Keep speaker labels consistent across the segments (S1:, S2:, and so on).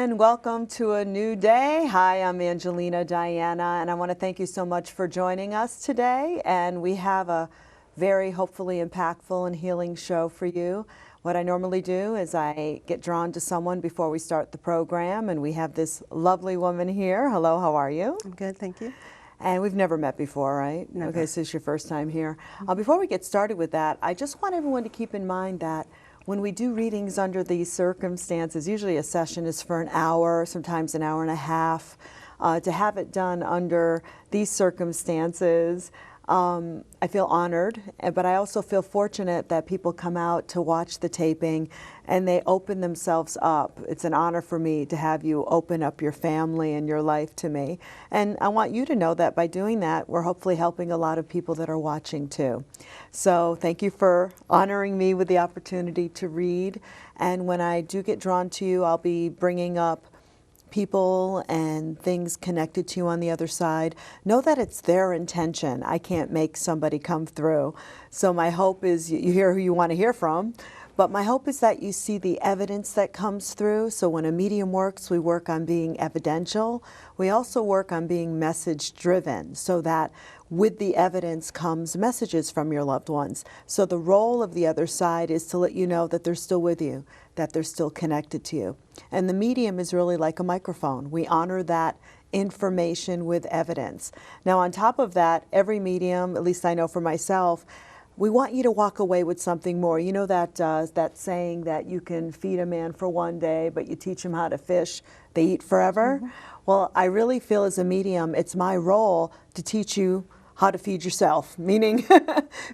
S1: And welcome to a new day. Hi, I'm Angelina, Diana, and I want to thank you so much for joining us today. And we have a very hopefully impactful and healing show for you. What I normally do is I get drawn to someone before we start the program, and we have this lovely woman here. Hello, how are you?
S2: I'm good, thank you.
S1: And we've never met before, right?
S2: Never.
S1: Okay, so this is your first time here. Before we get started with that, I just want everyone to keep in mind that when we do readings under these circumstances, usually a session is for an hour, sometimes an hour and a half. To have it done under these circumstances, I feel honored, but I also feel fortunate that people come out to watch the taping and they open themselves up. It's an honor for me to have you open up your family and your life to me. And I want you to know that by doing that, we're hopefully helping a lot of people that are watching too. So thank you for honoring me with the opportunity to read. And when I do get drawn to you, I'll be bringing up people and things connected to you on the other side. Know that it's their intention. I can't make somebody come through. So my hope is you hear who you want to hear from, but my hope is that you see the evidence that comes through. So when a medium works, we work on being evidential. We also work on being message driven, so that with the evidence comes messages from your loved ones. So the role of the other side is to let you know that they're still with you, that they're still connected to you. And the medium is really like a microphone. We honor that information with evidence. Now, on top of that, every medium, at least I know for myself, we want you to walk away with something more. You know that saying that you can feed a man for one day, but you teach him how to fish, they eat forever? Mm-hmm. Well, I really feel as a medium, it's my role to teach you how to feed yourself, meaning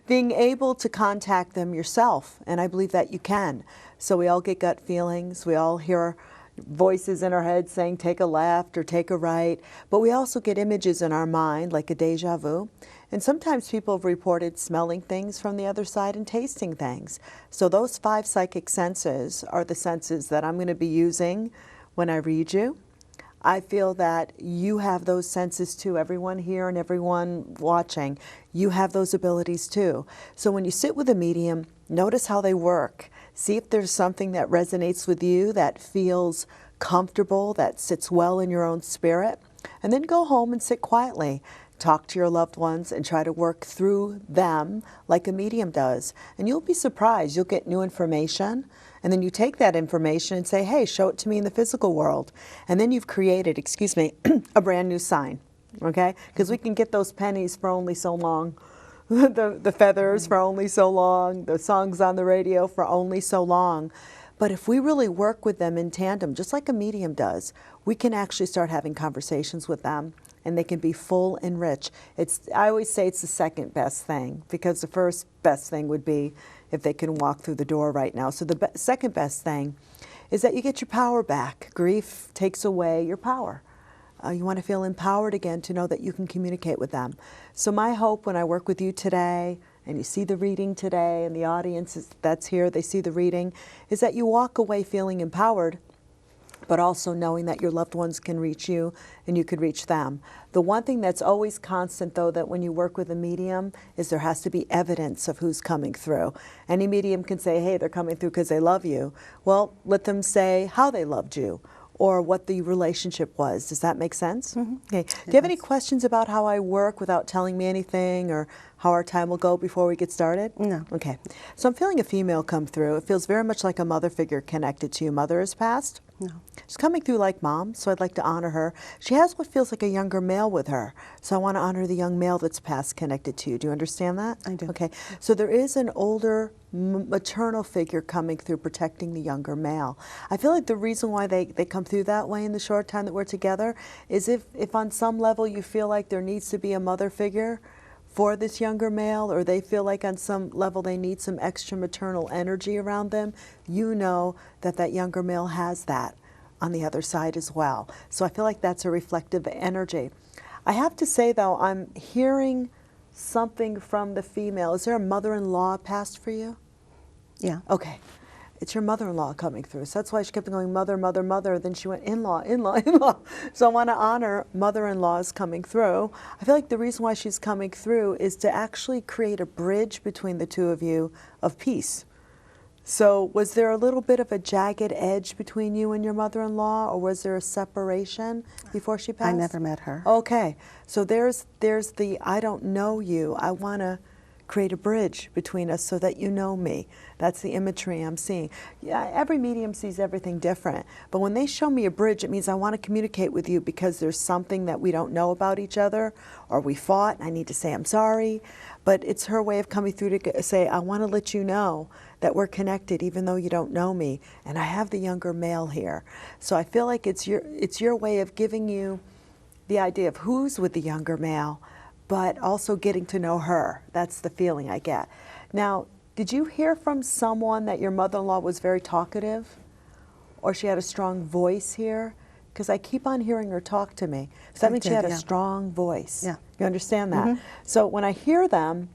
S1: being able to contact them yourself. And I believe that you can. So we all get gut feelings. We all hear voices in our head saying, take a left or take a right. But we also get images in our mind, like a deja vu. And sometimes people have reported smelling things from the other side and tasting things. So those 5 psychic senses are the senses that I'm going to be using when I read you. I feel that you have those senses too. Everyone here and everyone watching, you have those abilities too. So when you sit with a medium, notice how they work. See if there's something that resonates with you, that feels comfortable, that sits well in your own spirit. And then go home and sit quietly. Talk to your loved ones and try to work through them like a medium does. And you'll be surprised. You'll get new information. And then you take that information and say, hey, show it to me in the physical world. And then you've created, a brand new sign, okay? Because we can get those pennies for only so long, the feathers for only so long, the songs on the radio for only so long. But if we really work with them in tandem, just like a medium does, we can actually start having conversations with them, and they can be full and rich. I always say it's the second best thing, because the first best thing would be if they can walk through the door right now. So the second best thing is that you get your power back. Grief takes away your power. You want to feel empowered again to know that you can communicate with them. So my hope when I work with you today, and you see the reading today, and the audience that's here, they see the reading, is that you walk away feeling empowered, but also knowing that your loved ones can reach you and you could reach them. The one thing that's always constant, though, that when you work with a medium is there has to be evidence of who's coming through. Any medium can say, hey, they're coming through because they love you. Well, let them say how they loved you or what the relationship was. Does that make sense? Mm-hmm. Okay. Do you have any questions about how I work without telling me anything, or how our time will go before we get started?
S2: No.
S1: Okay. So I'm feeling a female come through. It feels very much like a mother figure connected to you. Mother is passed?
S2: No.
S1: She's coming through like mom, so I'd like to honor her. She has what feels like a younger male with her, so I want to honor the young male that's past connected to you. Do you understand that?
S2: I do.
S1: Okay. So there is an older maternal figure coming through protecting the younger male. I feel like the reason why they come through that way in the short time that we're together is if on some level you feel like there needs to be a mother figure for this younger male, or they feel like on some level they need some extra maternal energy around them, you know that that younger male has that on the other side as well. So I feel like that's a reflective energy. I have to say, though, I'm hearing something from the female. Is there a mother-in-law past for you?
S2: Yeah.
S1: Okay. It's your mother-in-law coming through. So that's why she kept going mother, mother, mother. Then she went in-law, in-law, in-law. So I want to honor mother-in-laws coming through. I feel like the reason why she's coming through is to actually create a bridge between the two of you of peace. So was there a little bit of a jagged edge between you and your mother-in-law, or was there a separation before she passed?
S2: I never met her.
S1: Okay, so there's the I don't know you. I want to create a bridge between us so that you know me. That's the imagery I'm seeing. Yeah, every medium sees everything different, but when they show me a bridge, it means I want to communicate with you because there's something that we don't know about each other, or we fought, and I need to say I'm sorry. But it's her way of coming through to say, I want to let you know that we're connected even though you don't know me, and I have the younger male here. So I feel like it's your way of giving you the idea of who's with the younger male, but also getting to know her. That's the feeling I get. Now, did you hear from someone that your mother-in-law was very talkative, or she had a strong voice here? Because I keep on hearing her talk to me. So that means she had a strong voice.
S2: Yeah.
S1: You understand that? So when I hear them,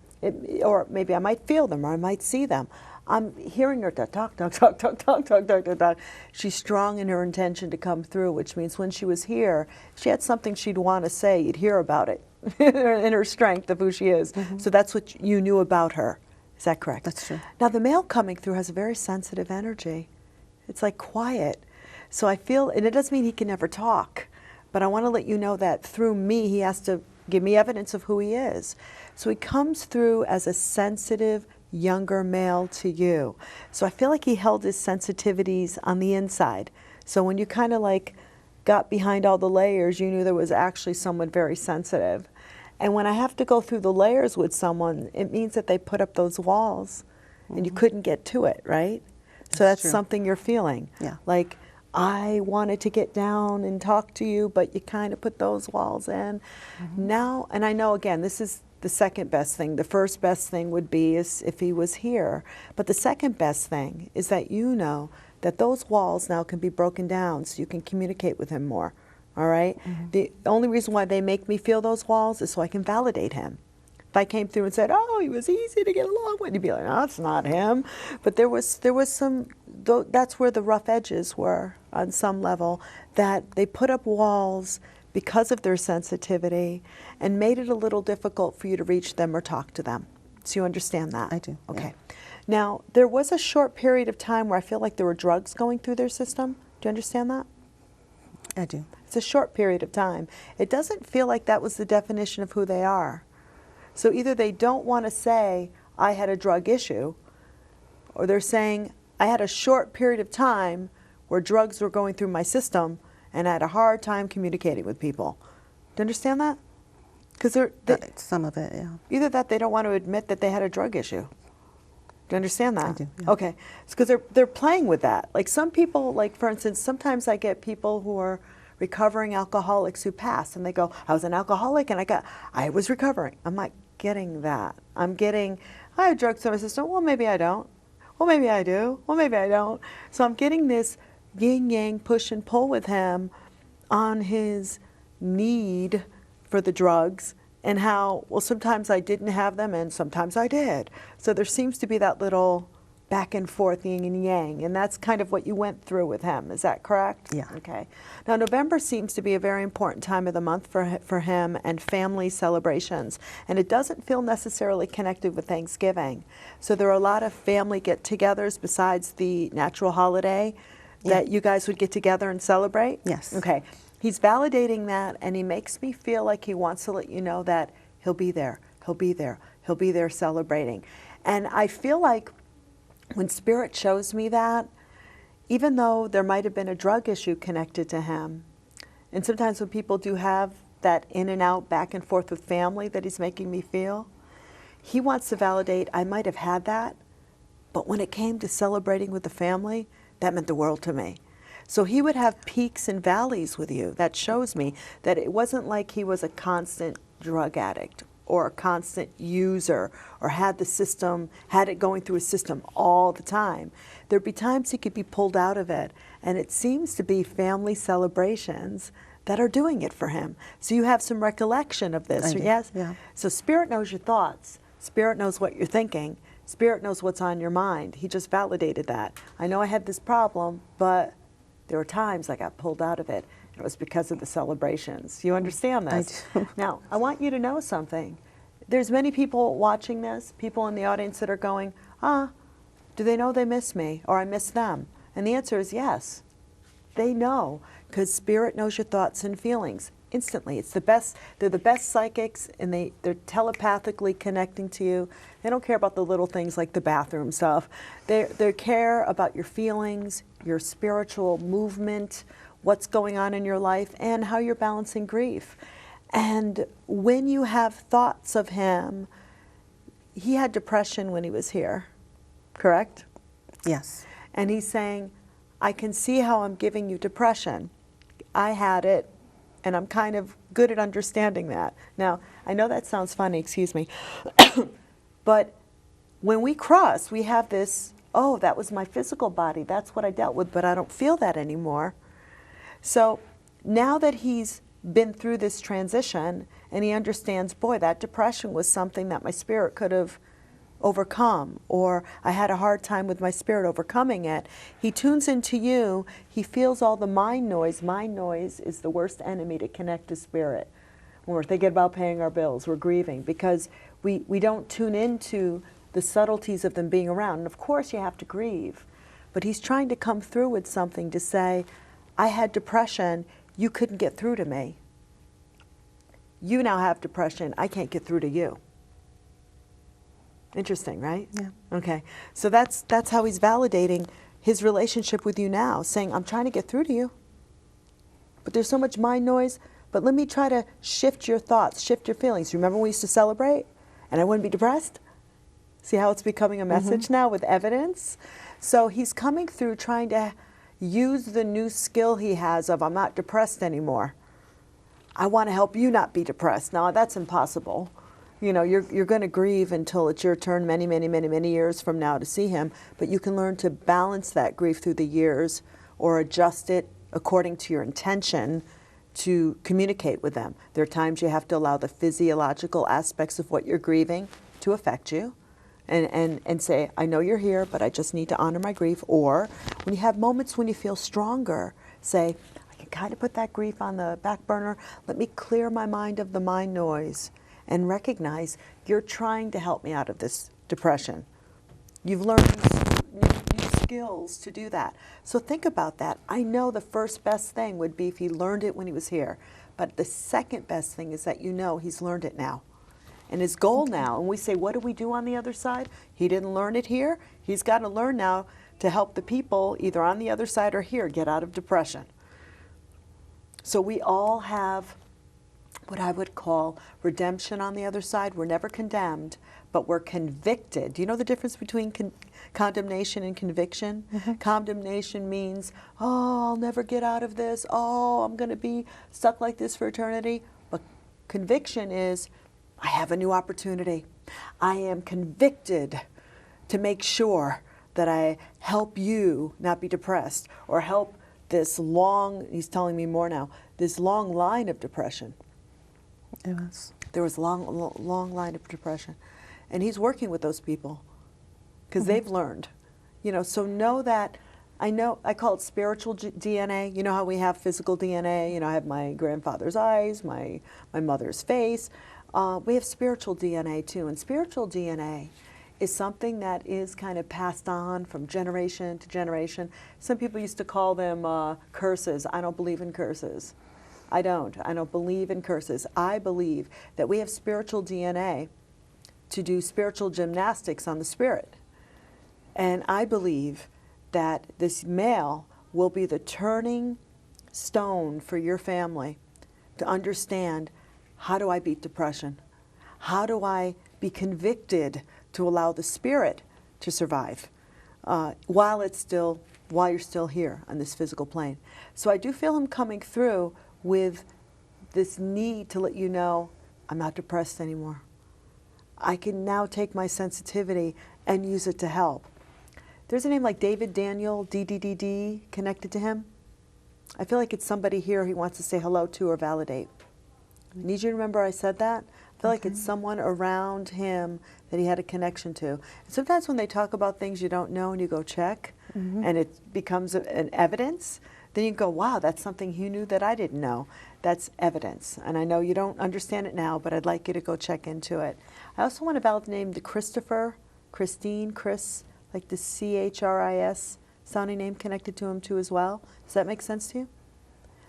S1: or maybe I might feel them, or I might see them, I'm hearing her talk, talk, talk, talk, talk, talk, talk, talk, talk. She's strong in her intention to come through, which means when she was here, if she had something she'd want to say, you'd hear about it in her strength of who she is. So that's what you knew about her. Is that correct?
S2: That's true.
S1: Now the male coming through has a very sensitive energy. It's like quiet. So I feel, and it doesn't mean he can never talk, but I want to let you know that through me, he has to give me evidence of who he is. So he comes through as a sensitive, younger male to you. So I feel like he held his sensitivities on the inside. So when you kind of like got behind all the layers, you knew there was actually someone very sensitive. And when I have to go through the layers with someone, it means that they put up those walls and you couldn't get to it, right? So that's
S2: true.
S1: something you're feeling.
S2: Yeah.
S1: Like, I wanted to get down and talk to you, but you kind of put those walls in. Now, and I know, again, this is the second best thing. The first best thing would be is if he was here. But the second best thing is that you know that those walls now can be broken down so you can communicate with him more. All right? The only reason why they make me feel those walls is so I can validate him. If I came through and said, oh, he was easy to get along with, you'd be like, no, it's not him. But there was some, that's where the rough edges were on some level, that they put up walls because of their sensitivity and made it a little difficult for you to reach them or talk to them. So you understand that?
S2: I do.
S1: Okay. Now, there was a short period of time where I feel like there were drugs going through their system. Do you understand that?
S2: I do.
S1: It's a short period of time. It doesn't feel like that was the definition of who they are. So either they don't want to say, I had a drug issue, or they're saying, I had a short period of time where drugs were going through my system and I had a hard time communicating with people. Do you understand that? Because
S2: some of it, yeah.
S1: either that they don't want to admit that they had a drug issue. Do you understand that?
S2: I do, yeah.
S1: Okay. It's because they're playing with that. Like some people, like for instance, sometimes I get people who are recovering alcoholics who pass and they go, I was an alcoholic and I was recovering. I'm not getting that. I'm getting, I have drugs in my system. Well, maybe I don't. Well, maybe I do. Well, maybe I don't. So I'm getting this yin-yang push and pull with him on his need for the drugs and how, well, sometimes I didn't have them and sometimes I did. So there seems to be that little back and forth, yin and yang, and that's kind of what you went through with him. Is that correct?
S2: Yeah.
S1: Okay. Now, November seems to be a very important time of the month for him and family celebrations, and it doesn't feel necessarily connected with Thanksgiving. So there are a lot of family get-togethers besides the natural holiday that you guys would get together and celebrate?
S2: Yes.
S1: Okay. He's validating that, and he makes me feel like he wants to let you know that he'll be there. He'll be there. He'll be there celebrating. And I feel like when Spirit shows me that, even though there might have been a drug issue connected to him, and sometimes when people do have that in and out, back and forth with family that he's making me feel, he wants to validate, I might have had that, but when it came to celebrating with the family, that meant the world to me. So he would have peaks and valleys with you. That shows me that it wasn't like he was a constant drug addict or a constant user or had it going through his system all the time. There'd be times he could be pulled out of it, and it seems to be family celebrations that are doing it for him. So you have some recollection of this, yes?
S2: Yeah.
S1: So Spirit knows your thoughts. Spirit knows what you're thinking. Spirit knows what's on your mind. He just validated that. I know I had this problem, but there were times I got pulled out of it. It was because of the celebrations. You understand this?
S2: I do.
S1: Now, I want you to know something. There's many people watching this, people in the audience that are going, Do they know they miss me or I miss them? And the answer is yes. They know, because spirit knows your thoughts and feelings instantly. It's the best. They're the best psychics, and they're telepathically connecting to you. They don't care about the little things like the bathroom stuff. They care about your feelings, your spiritual movement, what's going on in your life, and how you're balancing grief. And when you have thoughts of him, he had depression when he was here, correct?
S2: Yes.
S1: And he's saying, I can see how I'm giving you depression. I had it, and I'm kind of good at understanding that. Now, I know that sounds funny, excuse me, but when we cross, we have this, oh, that was my physical body. That's what I dealt with, but I don't feel that anymore. So now that he's been through this transition and he understands, boy, that depression was something that my spirit could have overcome, or I had a hard time with my spirit overcoming it. He tunes into you. He feels all the mind noise. Mind noise is the worst enemy to connect to spirit. When we're thinking about paying our bills, we're grieving, because we don't tune into the subtleties of them being around. And of course you have to grieve, but he's trying to come through with something to say, I had depression, you couldn't get through to me. You now have depression, I can't get through to you. Interesting, right?
S2: Yeah.
S1: Okay, so that's how he's validating his relationship with you now, saying, I'm trying to get through to you, but there's so much mind noise, but let me try to shift your thoughts, shift your feelings. Remember when we used to celebrate and I wouldn't be depressed? See how it's becoming a message now with evidence? So he's coming through trying to use the new skill he has of, I'm not depressed anymore. I want to help you not be depressed. Now, that's impossible. You know, you're going to grieve until it's your turn many, many, many, many years from now to see him, but you can learn to balance that grief through the years or adjust it according to your intention to communicate with them. There are times you have to allow the physiological aspects of what you're grieving to affect you and say, I know you're here, but I just need to honor my grief. Or when you have moments when you feel stronger, say, I can kind of put that grief on the back burner. Let me clear my mind of the mind noise and recognize you're trying to help me out of this depression. You've learned new skills to do that. So think about that. I know the first best thing would be if he learned it when he was here. But the second best thing is that you know he's learned it now. And his goal now, and we say, what do we do on the other side? He didn't learn it here. He's got to learn now to help the people either on the other side or here get out of depression. So we all have what I would call redemption on the other side. We're never condemned, but we're convicted. Do you know the difference between condemnation and conviction? Condemnation means, oh, I'll never get out of this. Oh, I'm going to be stuck like this for eternity. But conviction is, I have a new opportunity. I am convicted to make sure that I help you not be depressed, or help this long, he's telling me more now, this long line of depression. There was a long line of depression. And he's working with those people because they've learned. You know, so know that, I call it spiritual DNA. You know how we have physical DNA? You know, I have my grandfather's eyes, my mother's face. We have spiritual DNA too. And spiritual DNA is something that is kind of passed on from generation to generation. Some people used to call them curses. I don't believe in curses. I don't believe in curses. I believe that we have spiritual DNA to do spiritual gymnastics on the spirit. And I believe that this male will be the turning stone for your family to understand, how do I beat depression? How do I be convicted to allow the spirit to survive while you're still here on this physical plane? So I do feel him coming through with this need to let you know, I'm not depressed anymore. I can now take my sensitivity and use it to help. There's a name like David Daniel, DDDD, connected to him. I feel like it's somebody here he wants to say hello to or validate. I need you to remember I said that. I feel like it's someone around him that he had a connection to. And sometimes when they talk about things you don't know and you go check, and it becomes an evidence, then you go, wow, that's something he knew that I didn't know. That's evidence. And I know you don't understand it now, but I'd like you to go check into it. I also want to validate the name, the Christopher, Christine, Chris, like the CHRIS sounding name connected to him too as well. Does that make sense to you?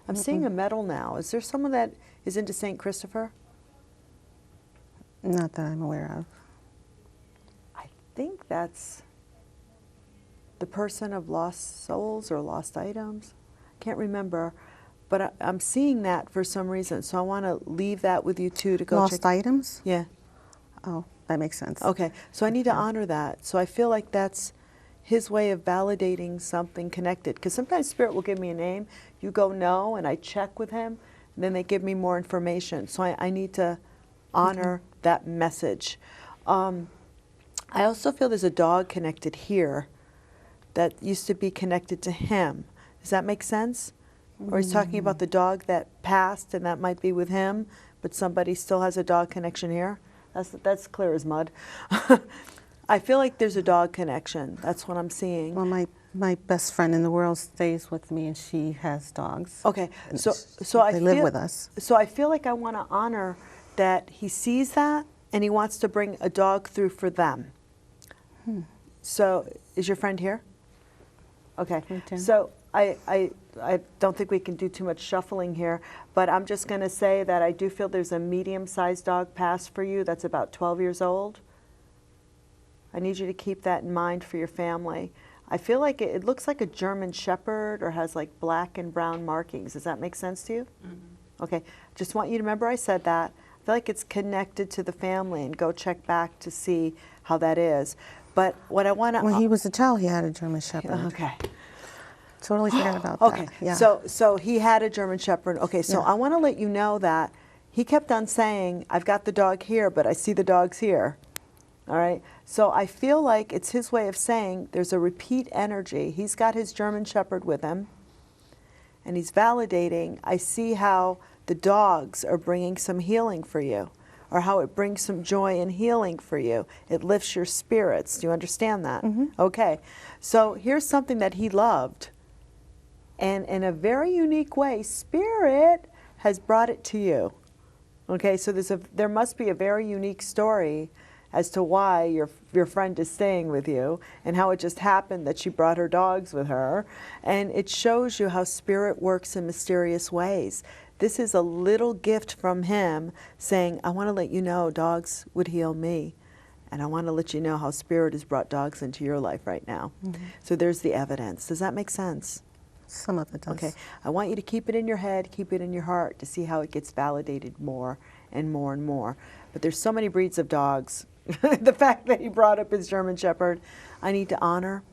S1: I'm seeing a medal now. Is there someone that is into St. Christopher?
S2: Not that I'm aware of.
S1: I think that's the person of lost souls or lost items. Can't remember, but I'm seeing that for some reason. So I want to leave that with you too to go
S2: Lost
S1: check.
S2: items?
S1: Yeah.
S2: Oh, that makes sense.
S1: Okay. So I need to honor that. So I feel like that's his way of validating something connected. Because sometimes Spirit will give me a name. You go no, and I check with him, and then they give me more information. So I need to honor that message. I also feel there's a dog connected here that used to be connected to him. Does that make sense? Or he's talking about the dog that passed, and that might be with him, but somebody still has a dog connection here. That's clear as mud. I feel like there's a dog connection. That's what I'm seeing.
S2: Well, my best friend in the world stays with me, and she has dogs.
S1: Okay,
S2: And
S1: so I
S2: they
S1: feel,
S2: live with us.
S1: So I feel like I want to honor that he sees that, and he wants to bring a dog through for them. So is your friend here? Okay.
S2: Okay.
S1: So I don't think we can do too much shuffling here, but I'm just going to say that I do feel there's a medium-sized dog pass for you that's about 12 years old. I need you to keep that in mind for your family. I feel like it looks like a German Shepherd or has like black and brown markings. Does that make sense to you? Mm-hmm. Okay. Just want you to remember I said that. I feel like it's connected to the family, and go check back to see how that is. But what I want to...
S2: When he was a child, he had a German Shepherd.
S1: Okay.
S2: Totally forgot about
S1: Okay,
S2: that. Yeah.
S1: so he had a German Shepherd. Okay, so
S2: Yeah.
S1: I want to let you know that he kept on saying, I've got the dog here, but I see the dogs here. All right, so I feel like it's his way of saying there's a repeat energy. He's got his German Shepherd with him, and he's validating. I see how the dogs are bringing some healing for you, or how it brings some joy and healing for you. It lifts your spirits. Do you understand that? Mm-hmm. Okay, so here's something that he loved. And in a very unique way, Spirit has brought it to you. Okay, so there must be a very unique story as to why your friend is staying with you, and how it just happened that she brought her dogs with her. And it shows you how Spirit works in mysterious ways. This is a little gift from him saying, I want to let you know dogs would heal me. And I want to let you know how Spirit has brought dogs into your life right now. Mm-hmm. So there's the evidence. Does that make sense?
S2: Some of it does.
S1: Okay, I want you to keep it in your head, keep it in your heart to see how it gets validated more and more and more. But there's so many breeds of dogs. The fact that he brought up his German Shepherd, I need to honor.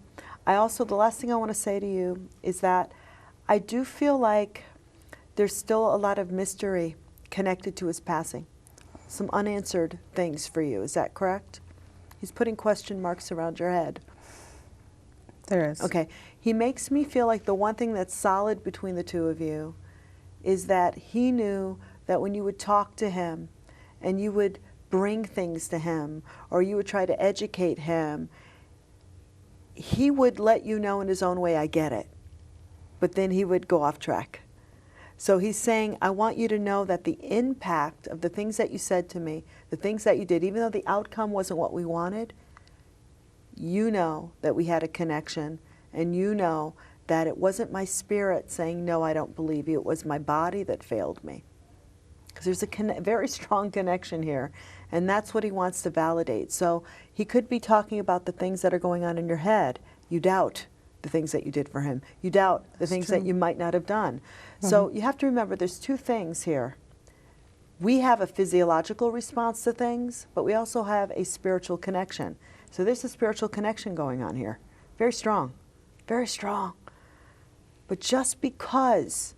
S1: I also, the last thing I want to say to you is that I do feel like there's still a lot of mystery connected to his passing. Some unanswered things for you, is that correct? He's putting question marks around your head.
S2: There is.
S1: Okay. He makes me feel like the one thing that's solid between the two of you is that he knew that when you would talk to him and you would bring things to him, or you would try to educate him, he would let you know in his own way, I get it. But then he would go off track. So he's saying, I want you to know that the impact of the things that you said to me, the things that you did, even though the outcome wasn't what we wanted, you know that we had a connection, and you know that it wasn't my spirit saying, no, I don't believe you. It was my body that failed me. Because there's a very strong connection here, and that's what he wants to validate. So he could be talking about the things that are going on in your head. You doubt the things that you did for him. You doubt the things that you might not have done. Mm-hmm. So you have to remember there's two things here. We have a physiological response to things, but we also have a spiritual connection. So there's a spiritual connection going on here. Very strong. Very strong. But just because,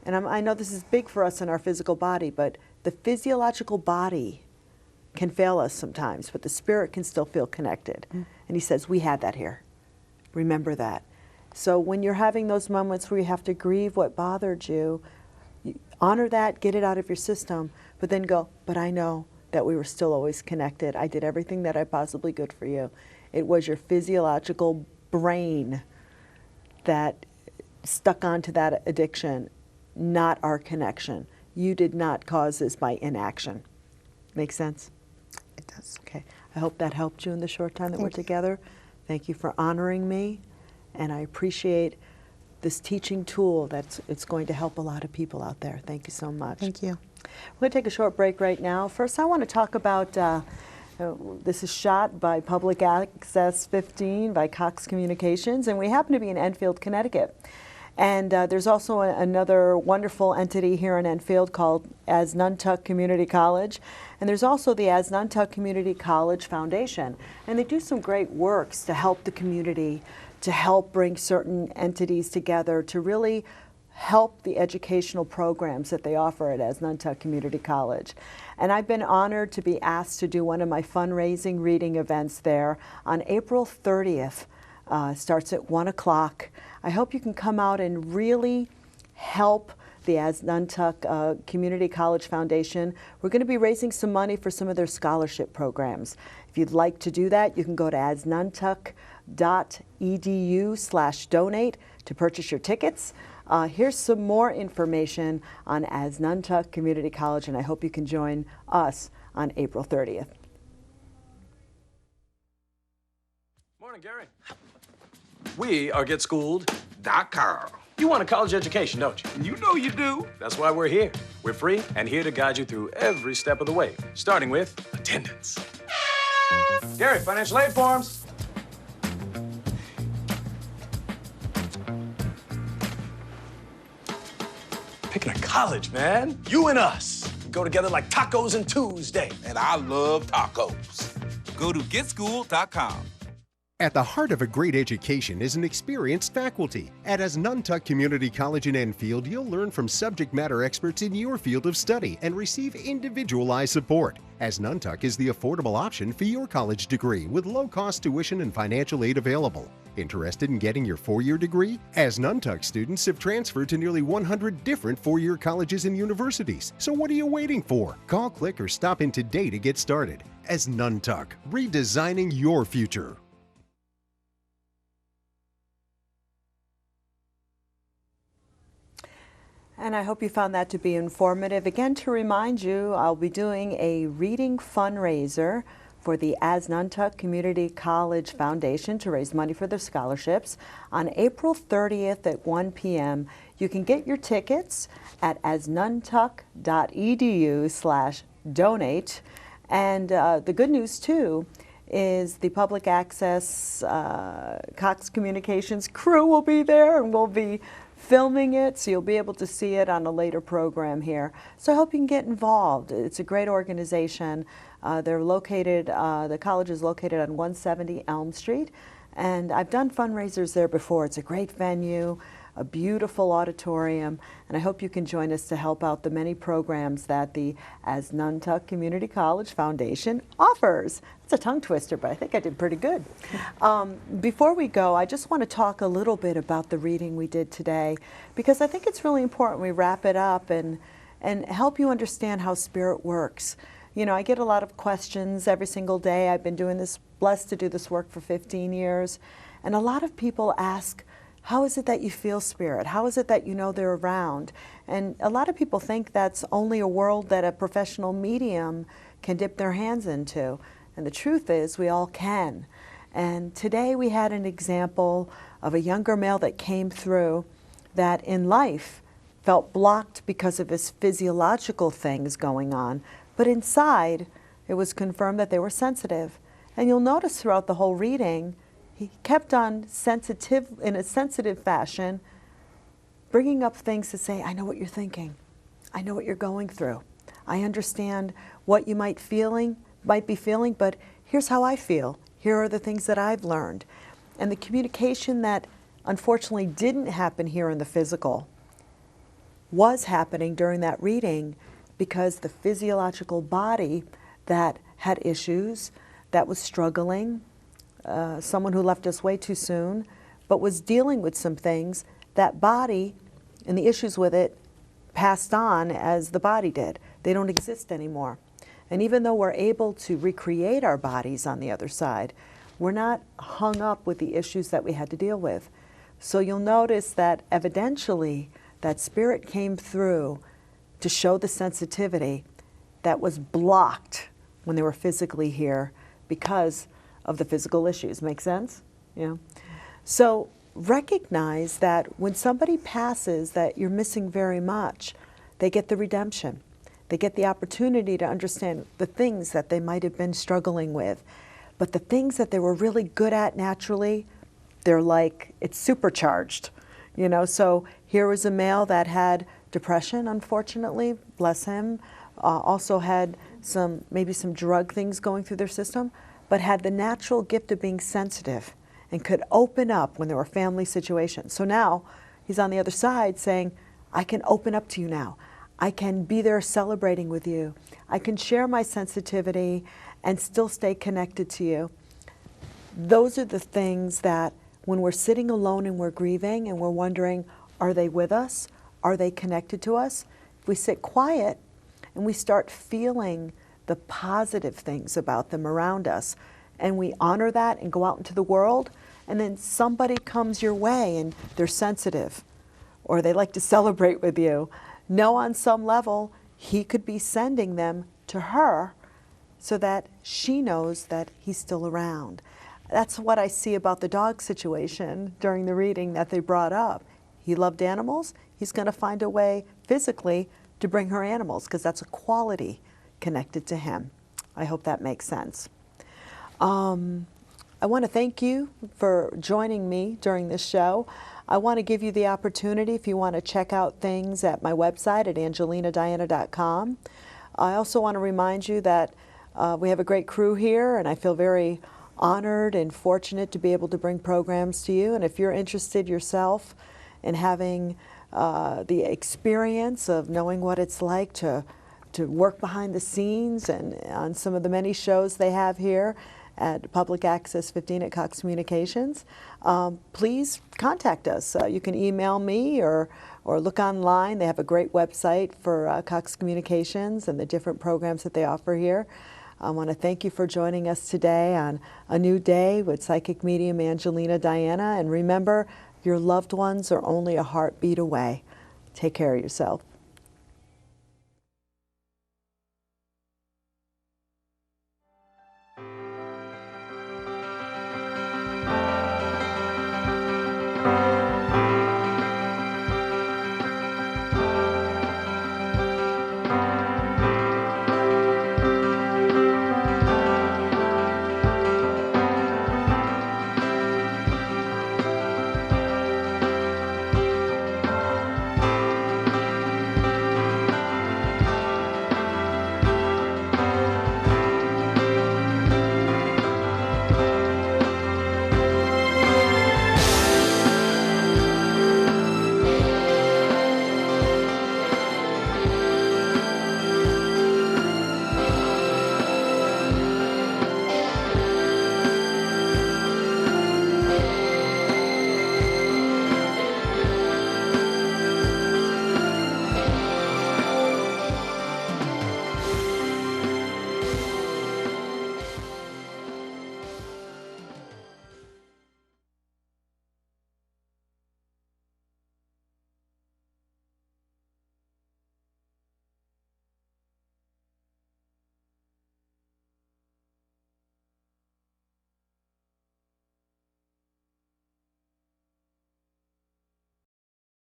S1: and I know this is big for us in our physical body, but the physiological body can fail us sometimes, but the spirit can still feel connected. Mm. And he says, we had that here. Remember that. So when you're having those moments where you have to grieve what bothered you, honor that, get it out of your system, but then go, but I know that we were still always connected. I did everything that I possibly could for you. It was your physiological brain that stuck onto that addiction, not our connection. You did not cause this by inaction. Make sense?
S2: It does.
S1: Okay. I hope that helped you in the short time that we're together. Thank you for honoring me, and I appreciate this teaching tool it's going to help a lot of people out there. Thank you so much.
S2: Thank you.
S1: We're going to take a short break right now. First, I want to talk about this is shot by Public Access 15 by Cox Communications, and we happen to be in Enfield, Connecticut. And there's also another wonderful entity here in Enfield called Asnuntuck Community College. And there's also the Asnuntuck Community College Foundation. And they do some great works to help the community, to help bring certain entities together, to really help the educational programs that they offer at Asnuntuck Community College. And I've been honored to be asked to do one of my fundraising reading events there on April 30th. Starts at 1 o'clock. I hope you can come out and really help the Asnuntuck Community College Foundation. We're going to be raising some money for some of their scholarship programs. If you'd like to do that, you can go to asnuntuck.edu/donate to purchase your tickets. Here's some more information on Asnuntuck Community College, and I hope you can join us on April 30th.
S3: Morning, Gary. We are GetSchooled.com. You want a college education, don't you?
S4: You know you do.
S3: That's why we're here. We're free and here to guide you through every step of the way, starting with attendance. Gary, financial aid forms. Picking a college, man. You and us. We go together like tacos and Tuesday.
S4: And I love tacos. Go to GetSchooled.com.
S5: At the heart of a great education is an experienced faculty. At Asnuntuck Community College in Enfield, you'll learn from subject matter experts in your field of study and receive individualized support. Asnuntuck is the affordable option for your college degree with low-cost tuition and financial aid available. Interested in getting your four-year degree? Asnuntuck students have transferred to nearly 100 different four-year colleges and universities. So what are you waiting for? Call, click, or stop in today to get started. Asnuntuck, redesigning your future.
S1: And I hope you found that to be informative. Again, to remind you, I'll be doing a reading fundraiser for the Asnuntuck Community College Foundation to raise money for their scholarships on April 30th at 1 p.m. You can get your tickets at asnuntuck.edu/donate. And the good news, too, is the Public Access Cox Communications crew will be there, and we'll be filming it, so you'll be able to see it on a later program here. So I hope you can get involved. It's a great organization. They're located, the college is located on 170 Elm Street, and I've done fundraisers there before. It's a great venue, a beautiful auditorium, and I hope you can join us to help out the many programs that the Asnuntuck Community College Foundation offers. It's a tongue twister, but I think I did pretty good. Before we go, I just want to talk a little bit about the reading we did today, because I think it's really important we wrap it up and help you understand how spirit works. You know, I get a lot of questions every single day. I've been blessed to do this work for 15 years, and a lot of people ask, how is it that you feel spirit? How is it that you know they're around? And a lot of people think that's only a world that a professional medium can dip their hands into. And the truth is, we all can. And today we had an example of a younger male that came through that in life felt blocked because of his physiological things going on. But inside, it was confirmed that they were sensitive. And you'll notice throughout the whole reading, he kept on in a sensitive fashion, bringing up things to say, I know what you're thinking. I know what you're going through. I understand what you might be feeling, but here's how I feel. Here are the things that I've learned. And the communication that unfortunately didn't happen here in the physical was happening during that reading, because the physiological body that had issues, that was struggling, someone who left us way too soon, but was dealing with some things, that body and the issues with it passed on as the body did. They don't exist anymore. And even though we're able to recreate our bodies on the other side, we're not hung up with the issues that we had to deal with. So you'll notice that evidentially that spirit came through to show the sensitivity that was blocked when they were physically here because of the physical issues. Make sense? You know? So recognize that when somebody passes that you're missing very much, they get the redemption. They get the opportunity to understand the things that they might have been struggling with. But the things that they were really good at naturally, they're like, it's supercharged. You know, so here was a male that had depression, unfortunately, bless him, also had maybe some drug things going through their system, but had the natural gift of being sensitive and could open up when there were family situations. So now he's on the other side saying, I can open up to you now. I can be there celebrating with you. I can share my sensitivity and still stay connected to you. Those are the things that when we're sitting alone and we're grieving and we're wondering, are they with us? Are they connected to us? If we sit quiet and we start feeling the positive things about them around us, and we honor that and go out into the world, and then somebody comes your way and they're sensitive, or they like to celebrate with you, know on some level he could be sending them to her so that she knows that he's still around. That's what I see about the dog situation during the reading that they brought up. He loved animals. He's going to find a way physically to bring her animals because that's a quality connected to him. I hope that makes sense. I want to thank you for joining me during this show. I want to give you the opportunity if you want to check out things at my website at angelinadiana.com. I also want to remind you that we have a great crew here, and I feel very honored and fortunate to be able to bring programs to you. And if you're interested yourself in having the experience of knowing what it's like to work behind the scenes and on some of the many shows they have here at Public Access 15 at Cox Communications, please contact us. You can email me or look online. They have a great website for Cox Communications and the different programs that they offer here. I want to thank you for joining us today on a new day with psychic medium Angelina Diana. And remember, your loved ones are only a heartbeat away. Take care of yourself.